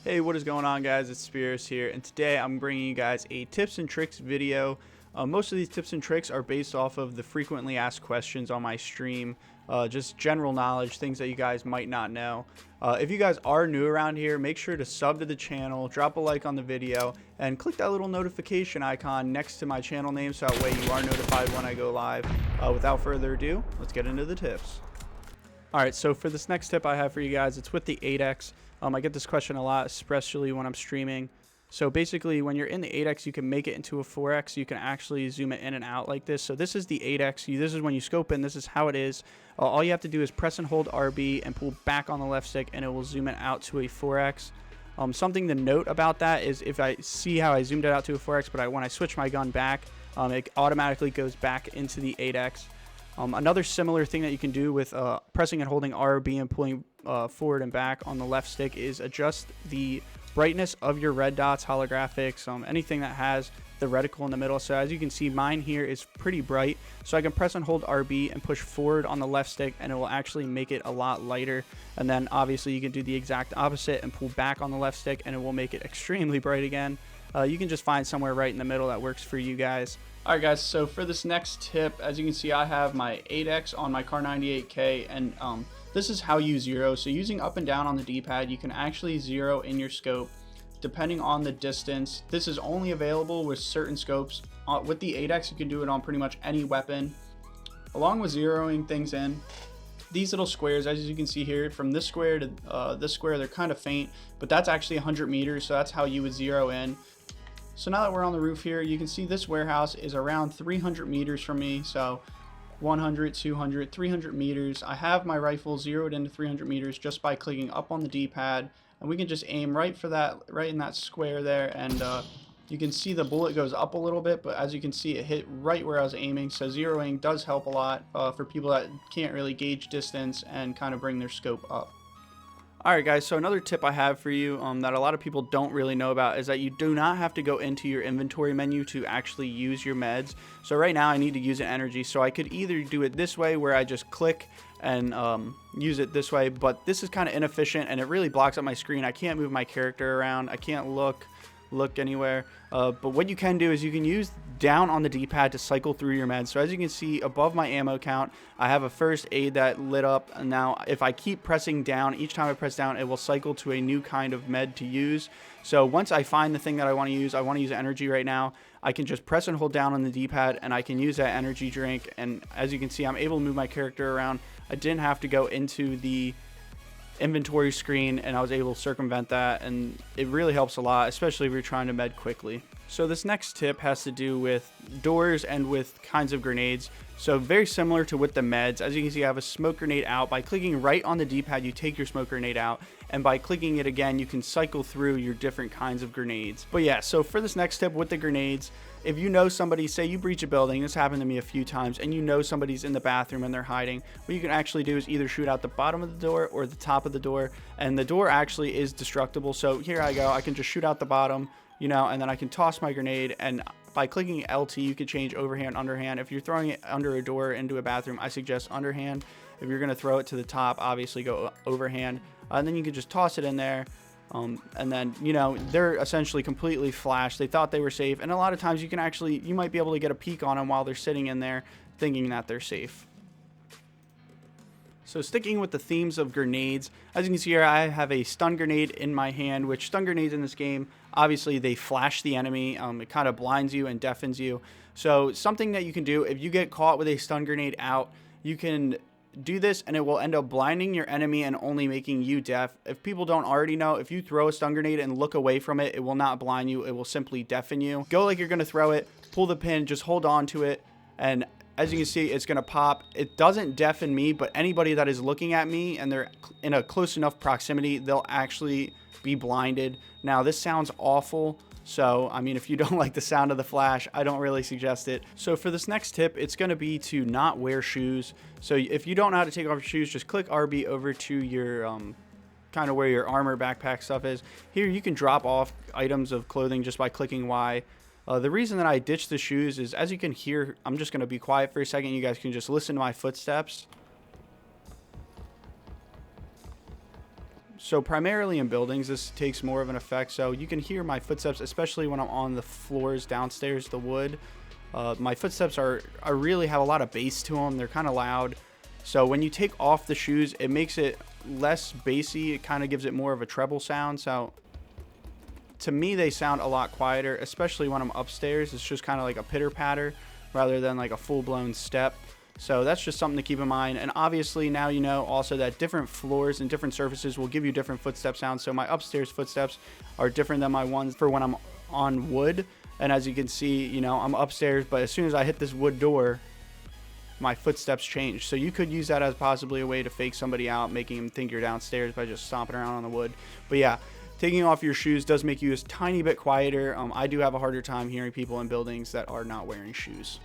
Hey, what is going on, guys? It's Spears here, and today I'm bringing you guys a tips and tricks video. Most of these tips and tricks are based off of the frequently asked questions on my stream, just general knowledge, things that you guys might not know. If you guys are new around here, make sure to sub to the channel, drop a like on the video, and click that little notification icon next to my channel name so that way you are notified when I go live. Without further ado, let's get into the tips. Alright, so for this next tip I have for you guys, it's with the 8X. I get this question a lot, especially when I'm streaming. So basically, when you're in the 8X, you can make it into a 4X. You can actually zoom it in and out like this. So this is the 8X. This is when you scope in. This is how it is. All you have to do is press and hold RB and pull back on the left stick, and it will zoom it out to a 4X. Something to note about that is if I see how I zoomed it out to a 4X, but when I switch my gun back, it automatically goes back into the 8X. Another similar thing that you can do with pressing and holding RB and pulling forward and back on the left stick is adjust the brightness of your red dots, holographics, anything that has the reticle in the middle. So as you can see, mine here is pretty bright, so I can press and hold RB and push forward on the left stick, and it will actually make it a lot lighter. And then obviously you can do the exact opposite and pull back on the left stick, and it will make it extremely bright again. You can just find somewhere right in the middle that works for you guys. Alright guys, so for this next tip, as you can see, I have my 8X on my Car 98K, and this is how you zero. So using up and down on the D-pad, you can actually zero in your scope depending on the distance. This is only available with certain scopes. With the 8X, you can do it on pretty much any weapon. Along with zeroing things in, these little squares, as you can see here, from this square to this square, they're kind of faint, but that's actually 100 meters, so that's how you would zero in. So now that we're on the roof here, you can see this warehouse is around 300 meters from me. So 100, 200, 300 meters. I have my rifle zeroed into 300 meters just by clicking up on the D-pad, and we can just aim right for that, right in that square there. And you can see the bullet goes up a little bit, but as you can see, it hit right where I was aiming. So zeroing does help a lot for people that can't really gauge distance and kind of bring their scope up. Alright guys, so another tip I have for you that a lot of people don't really know about is that you do not have to go into your inventory menu to actually use your meds. So right now I need to use an energy, so I could either do it this way where I just click and use it this way, but this is kind of inefficient and it really blocks up my screen. I can't move my character around, I can't look anywhere, but what you can do is you can use down on the D-pad to cycle through your meds. So as you can see above my ammo count, I have a first aid that lit up, and now if I keep pressing down, each time I press down, it will cycle to a new kind of med to use. So once I find the thing that I want to use energy right now, I can just press and hold down on the D-pad and I can use that energy drink, and as you can see, I'm able to move my character around. I didn't have to go into the inventory screen, and I was able to circumvent that, and it really helps a lot, especially if you're trying to med quickly. So this next tip has to do with doors and with kinds of grenades. So very similar to with the meds, as you can see, I have a smoke grenade out. By clicking right on the D-pad, you take your smoke grenade out, and by clicking it again, you can cycle through your different kinds of grenades. But yeah, so for this next tip with the grenades, if you know somebody, say you breach a building, this happened to me a few times, and you know somebody's in the bathroom and they're hiding, what you can actually do is either shoot out the bottom of the door or the top of the door, and the door actually is destructible. So here I go, I can just shoot out the bottom, you know, and then I can toss my grenade, and by clicking LT, you can change overhand, underhand. If you're throwing it under a door into a bathroom, I suggest underhand. If you're going to throw it to the top, obviously go overhand. And then you can just toss it in there. And then, you know, they're essentially completely flashed. They thought they were safe. And a lot of times you might be able to get a peek on them while they're sitting in there thinking that they're safe. So sticking with the themes of grenades, as you can see here, I have a stun grenade in my hand, which stun grenades in this game, obviously they flash the enemy. It kind of blinds you and deafens you. So something that you can do, if you get caught with a stun grenade out, you can do this and it will end up blinding your enemy and only making you deaf. If people don't already know, if you throw a stun grenade and look away from it, it will not blind you, it will simply deafen you. Go like you're going to throw it, pull the pin, just hold on to it, and as you can see, it's going to pop. It doesn't deafen me, but anybody that is looking at me and they're in a close enough proximity, they'll actually be blinded. Now, this sounds awful. So, I mean, if you don't like the sound of the flash, I don't really suggest it. So for this next tip, it's going to be to not wear shoes. So if you don't know how to take off your shoes, just click RB over to your kind of where your armor backpack stuff is. Here, you can drop off items of clothing just by clicking Y. The reason that I ditched the shoes is, as you can hear, I'm just going to be quiet for a second. You guys can just listen to my footsteps. So primarily in buildings, this takes more of an effect. So you can hear my footsteps, especially when I'm on the floors downstairs, the wood. My footsteps are really have a lot of bass to them. They're kind of loud. So when you take off the shoes, it makes it less bassy. It kind of gives it more of a treble sound. So to me, they sound a lot quieter, especially when I'm upstairs. It's just kind of like a pitter patter rather than like a full-blown step. So that's just something to keep in mind. And obviously now you know also that different floors and different surfaces will give you different footstep sounds. So my upstairs footsteps are different than my ones for when I'm on wood. And as you can see, you know, I'm upstairs, but as soon as I hit this wood door, my footsteps change. So you could use that as possibly a way to fake somebody out, making them think you're downstairs by just stomping around on the wood. But yeah, taking off your shoes does make you a tiny bit quieter. I do have a harder time hearing people in buildings that are not wearing shoes.